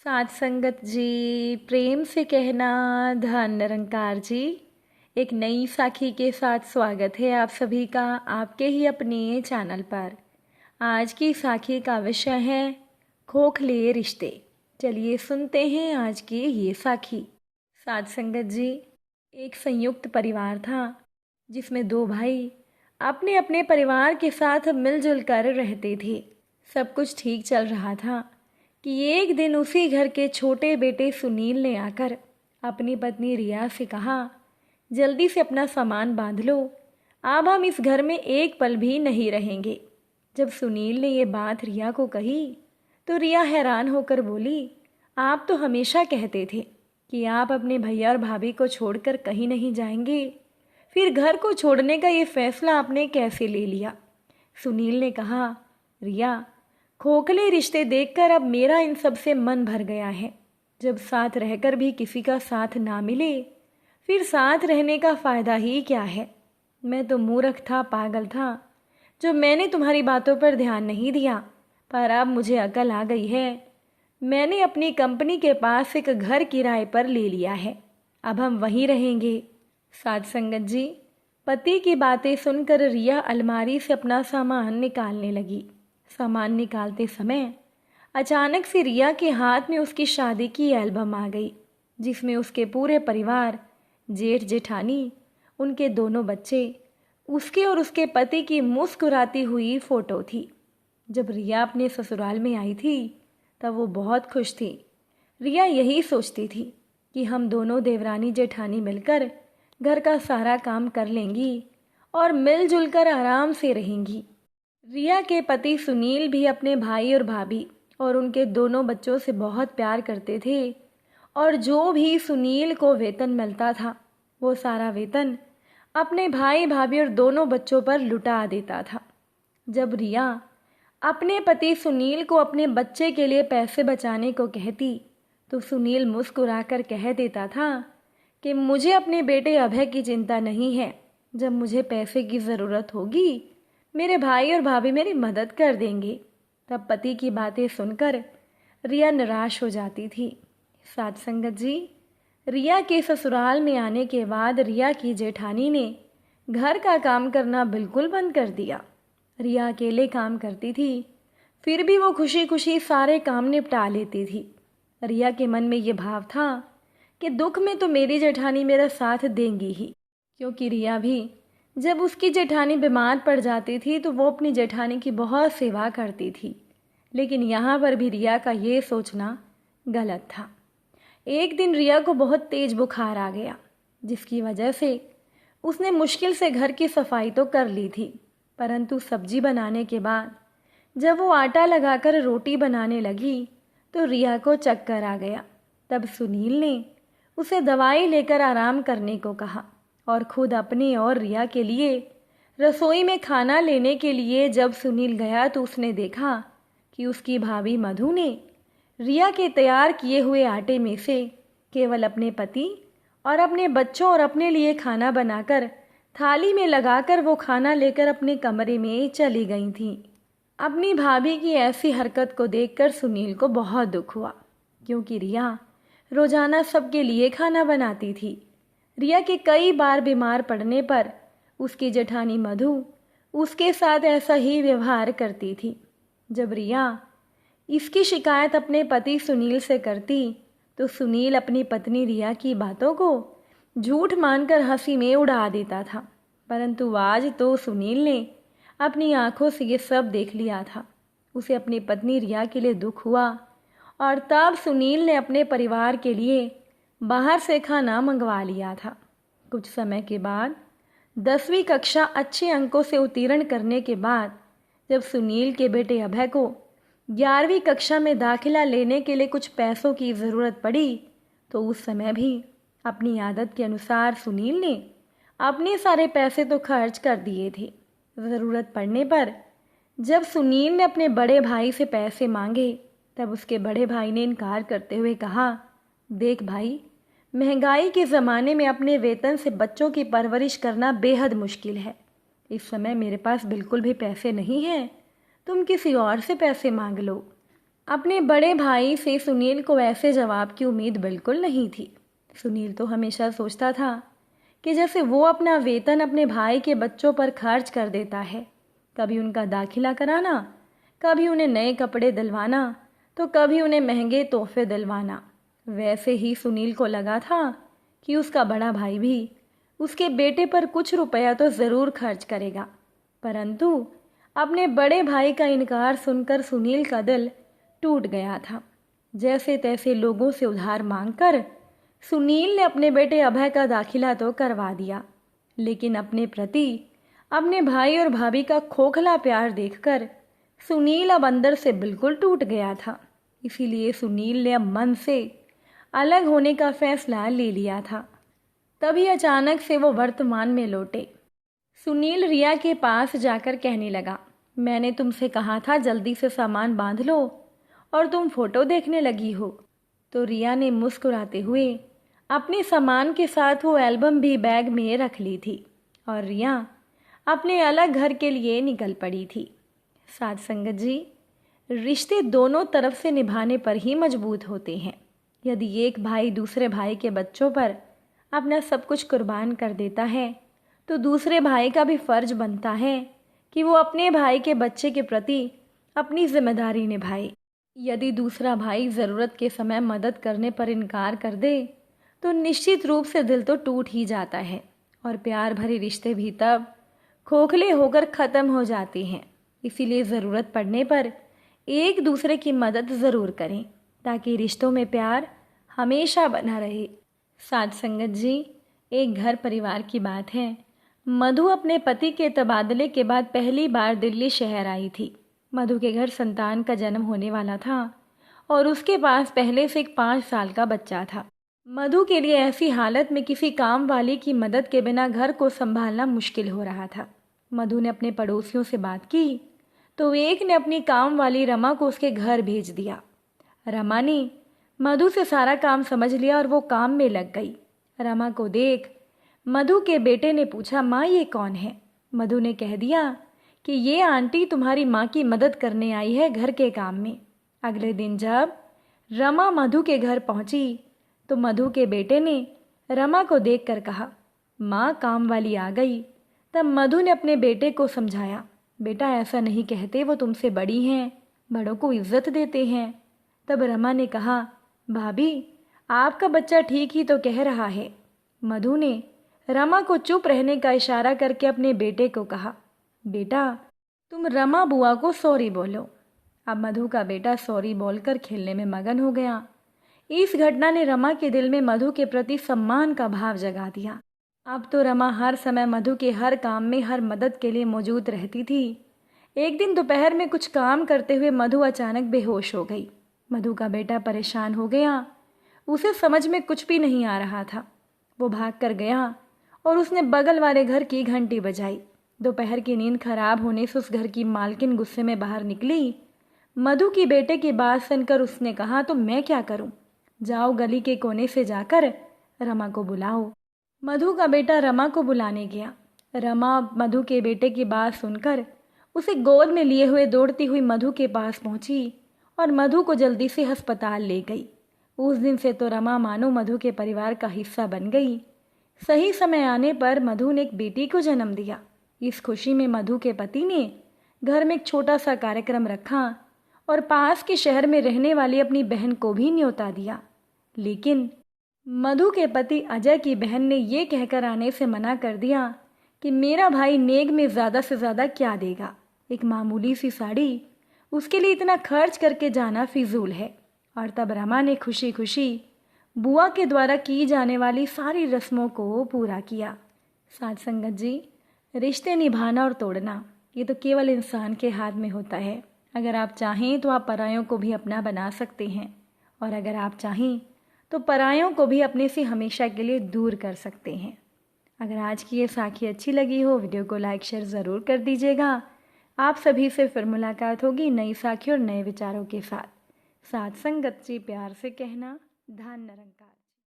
साथ संगत जी, प्रेम से कहना धन निरंकार जी। एक नई साखी के साथ स्वागत है आप सभी का आपके ही अपने चैनल पर। आज की साखी का विषय है खोखले रिश्ते। चलिए सुनते हैं आज की ये साखी। साथ संगत जी, एक संयुक्त परिवार था जिसमें दो भाई अपने अपने परिवार के साथ मिलजुल कर रहते थे। सब कुछ ठीक चल रहा था कि एक दिन उसी घर के छोटे बेटे सुनील ने आकर अपनी पत्नी रिया से कहा, जल्दी से अपना सामान बांध लो, अब हम इस घर में एक पल भी नहीं रहेंगे। जब सुनील ने ये बात रिया को कही तो रिया हैरान होकर बोली, आप तो हमेशा कहते थे कि आप अपने भैया और भाभी को छोड़कर कहीं नहीं जाएंगे, फिर घर को छोड़ने का ये फैसला आपने कैसे ले लिया। सुनील ने कहा, रिया, खोखले रिश्ते देखकर अब मेरा इन सब से मन भर गया है। जब साथ रहकर भी किसी का साथ ना मिले, फिर साथ रहने का फ़ायदा ही क्या है। मैं तो मूर्ख था, पागल था, जो मैंने तुम्हारी बातों पर ध्यान नहीं दिया, पर अब मुझे अकल आ गई है। मैंने अपनी कंपनी के पास एक घर किराए पर ले लिया है, अब हम वहीं रहेंगे। साथ संगत जी, पति की बातें सुनकर रिया अलमारी से अपना सामान निकालने लगी। सामान निकालते समय अचानक से रिया के हाथ में उसकी शादी की एल्बम आ गई, जिसमें उसके पूरे परिवार, जेठ जेठानी, उनके दोनों बच्चे, उसके और उसके पति की मुस्कुराती हुई फोटो थी। जब रिया अपने ससुराल में आई थी तब वो बहुत खुश थी। रिया यही सोचती थी कि हम दोनों देवरानी जेठानी मिलकर घर का सारा काम कर लेंगी और मिलजुल कर आराम से रहेंगी। रिया के पति सुनील भी अपने भाई और भाभी और उनके दोनों बच्चों से बहुत प्यार करते थे और जो भी सुनील को वेतन मिलता था वो सारा वेतन अपने भाई भाभी और दोनों बच्चों पर लुटा देता था। जब रिया अपने पति सुनील को अपने बच्चे के लिए पैसे बचाने को कहती तो सुनील मुस्कुराकर कह देता था कि मुझे अपने बेटे अभय की चिंता नहीं है, जब मुझे पैसे की ज़रूरत होगी मेरे भाई और भाभी मेरी मदद कर देंगे। तब पति की बातें सुनकर रिया निराश हो जाती थी। साथ संगत जी, रिया के ससुराल में आने के बाद रिया की जेठानी ने घर का काम करना बिल्कुल बंद कर दिया। रिया अकेले काम करती थी, फिर भी वो खुशी खुशी सारे काम निपटा लेती थी। रिया के मन में ये भाव था कि दुख में तो मेरी जेठानी मेरा साथ देंगी ही, क्योंकि रिया भी जब उसकी जेठानी बीमार पड़ जाती थी तो वो अपनी जेठानी की बहुत सेवा करती थी। लेकिन यहाँ पर भी रिया का ये सोचना गलत था। एक दिन रिया को बहुत तेज बुखार आ गया, जिसकी वजह से उसने मुश्किल से घर की सफाई तो कर ली थी, परंतु सब्जी बनाने के बाद जब वो आटा लगाकर रोटी बनाने लगी तो रिया को चक्कर आ गया। तब सुनील ने उसे दवाई लेकर आराम करने को कहा और खुद अपने और रिया के लिए रसोई में खाना लेने के लिए जब सुनील गया तो उसने देखा कि उसकी भाभी मधु ने रिया के तैयार किए हुए आटे में से केवल अपने पति और अपने बच्चों और अपने लिए खाना बनाकर थाली में लगाकर वो खाना लेकर अपने कमरे में चली गई थी। अपनी भाभी की ऐसी हरकत को देखकर सुनील को बहुत दुख हुआ, क्योंकि रिया रोजाना सबके लिए खाना बनाती थी। रिया के कई बार बीमार पड़ने पर उसकी जेठानी मधु उसके साथ ऐसा ही व्यवहार करती थी। जब रिया इसकी शिकायत अपने पति सुनील से करती तो सुनील अपनी पत्नी रिया की बातों को झूठ मानकर हंसी में उड़ा देता था। परंतु आज तो सुनील ने अपनी आंखों से ये सब देख लिया था। उसे अपनी पत्नी रिया के लिए दुख हुआ और तब सुनील ने अपने परिवार के लिए बाहर से खाना मंगवा लिया था। कुछ समय के बाद 10वीं कक्षा अच्छे अंकों से उत्तीर्ण करने के बाद जब सुनील के बेटे अभय को 11वीं कक्षा में दाखिला लेने के लिए कुछ पैसों की ज़रूरत पड़ी तो उस समय भी अपनी आदत के अनुसार सुनील ने अपने सारे पैसे तो खर्च कर दिए थे। ज़रूरत पड़ने पर जब सुनील ने अपने बड़े भाई से पैसे मांगे तब उसके बड़े भाई ने इनकार करते हुए कहा, देख भाई, महंगाई के ज़माने में अपने वेतन से बच्चों की परवरिश करना बेहद मुश्किल है। इस समय मेरे पास बिल्कुल भी पैसे नहीं हैं, तुम किसी और से पैसे मांग लो। अपने बड़े भाई से सुनील को ऐसे जवाब की उम्मीद बिल्कुल नहीं थी। सुनील तो हमेशा सोचता था कि जैसे वो अपना वेतन अपने भाई के बच्चों पर खर्च कर देता है, कभी उनका दाखिला कराना, कभी उन्हें नए कपड़े दिलवाना, तो कभी उन्हें महंगे तोहफे दिलवाना, वैसे ही सुनील को लगा था कि उसका बड़ा भाई भी उसके बेटे पर कुछ रुपया तो ज़रूर खर्च करेगा। परंतु अपने बड़े भाई का इनकार सुनकर सुनील का दिल टूट गया था। जैसे तैसे लोगों से उधार मांगकर सुनील ने अपने बेटे अभय का दाखिला तो करवा दिया, लेकिन अपने प्रति अपने भाई और भाभी का खोखला प्यार देखकर सुनील अब अंदर से बिल्कुल टूट गया था। इसीलिए सुनील ने अब मन से अलग होने का फैसला ले लिया था। तभी अचानक से वो वर्तमान में लौटे। सुनील रिया के पास जाकर कहने लगा, मैंने तुमसे कहा था जल्दी से सामान बांध लो और तुम फोटो देखने लगी हो। तो रिया ने मुस्कुराते हुए अपने सामान के साथ वो एल्बम भी बैग में रख ली थी और रिया अपने अलग घर के लिए निकल पड़ी थी। साथ संगत जी, रिश्ते दोनों तरफ से निभाने पर ही मजबूत होते हैं। यदि एक भाई दूसरे भाई के बच्चों पर अपना सब कुछ कुर्बान कर देता है, तो दूसरे भाई का भी फर्ज बनता है कि वो अपने भाई के बच्चे के प्रति अपनी जिम्मेदारी निभाए। यदि दूसरा भाई ज़रूरत के समय मदद करने पर इनकार कर दे, तो निश्चित रूप से दिल तो टूट ही जाता है और प्यार भरे रिश्ते भी तब खोखले होकर ख़त्म हो जाते हैं। इसीलिए ज़रूरत पड़ने पर एक दूसरे की मदद ज़रूर करें, ताकि रिश्तों में प्यार हमेशा बना रहे। साथ संगत जी, एक घर परिवार की बात है। मधु अपने पति के तबादले के बाद पहली बार दिल्ली शहर आई थी। मधु के घर संतान का जन्म होने वाला था और उसके पास पहले से एक 5 साल का बच्चा था। मधु के लिए ऐसी हालत में किसी काम वाली की मदद के बिना घर को संभालना मुश्किल हो रहा था। मधु ने अपने पड़ोसियों से बात की तो एक ने अपनी काम वाली रमा को उसके घर भेज दिया। रमा ने मधु से सारा काम समझ लिया और वो काम में लग गई। रमा को देख मधु के बेटे ने पूछा, माँ ये कौन है? मधु ने कह दिया कि ये आंटी तुम्हारी माँ की मदद करने आई है घर के काम में। अगले दिन जब रमा मधु के घर पहुंची तो मधु के बेटे ने रमा को देखकर कहा, माँ काम वाली आ गई। तब मधु ने अपने बेटे को समझाया, बेटा ऐसा नहीं कहते, वो तुमसे बड़ी हैं, बड़ों को इज्जत देते हैं। तब रमा ने कहा, भाभी आपका बच्चा ठीक ही तो कह रहा है। मधु ने रमा को चुप रहने का इशारा करके अपने बेटे को कहा, बेटा तुम रमा बुआ को सॉरी बोलो। अब मधु का बेटा सॉरी बोलकर खेलने में मगन हो गया। इस घटना ने रमा के दिल में मधु के प्रति सम्मान का भाव जगा दिया। अब तो रमा हर समय मधु के हर काम में हर मदद के लिए मौजूद रहती थी। एक दिन दोपहर में कुछ काम करते हुए मधु अचानक बेहोश हो गई। मधु का बेटा परेशान हो गया। उसे समझ में कुछ भी नहीं आ रहा था। वो भाग कर गया और उसने बगल वाले घर की घंटी बजाई। दोपहर की नींद खराब होने से उस घर की मालकिन गुस्से में बाहर निकली। मधु की बेटे की बात सुनकर उसने कहा, तो मैं क्या करूं? जाओ गली के कोने से जाकर रमा को बुलाओ। मधु का बेटा रमा को बुलाने गया। रमा मधु के बेटे की बात सुनकर उसे गोद में लिए हुए दौड़ती हुई मधु के पास पहुंची और मधु को जल्दी से अस्पताल ले गई। उस दिन से तो रमा मानो मधु के परिवार का हिस्सा बन गई। सही समय आने पर मधु ने एक बेटी को जन्म दिया। इस खुशी में मधु के पति ने घर में एक छोटा सा कार्यक्रम रखा और पास के शहर में रहने वाली अपनी बहन को भी न्योता दिया। लेकिन मधु के पति अजय की बहन ने ये कहकर आने से मना कर दिया कि मेरा भाई नेग में ज़्यादा से ज़्यादा क्या देगा, एक मामूली सी साड़ी, उसके लिए इतना खर्च करके जाना फिजूल है। और तब रमा ने खुशी खुशी बुआ के द्वारा की जाने वाली सारी रस्मों को पूरा किया। साथ संगत जी, रिश्ते निभाना और तोड़ना ये तो केवल इंसान के हाथ में होता है। अगर आप चाहें तो आप परायों को भी अपना बना सकते हैं और अगर आप चाहें तो परायों को भी अपने से हमेशा के लिए दूर कर सकते हैं। अगर आज की ये साखी अच्छी लगी हो, वीडियो को लाइक शेयर ज़रूर कर दीजिएगा। आप सभी से फिर मुलाकात होगी नई साखी और नए विचारों के साथ। साथ संगत जी, प्यार से कहना, धन निरंकार।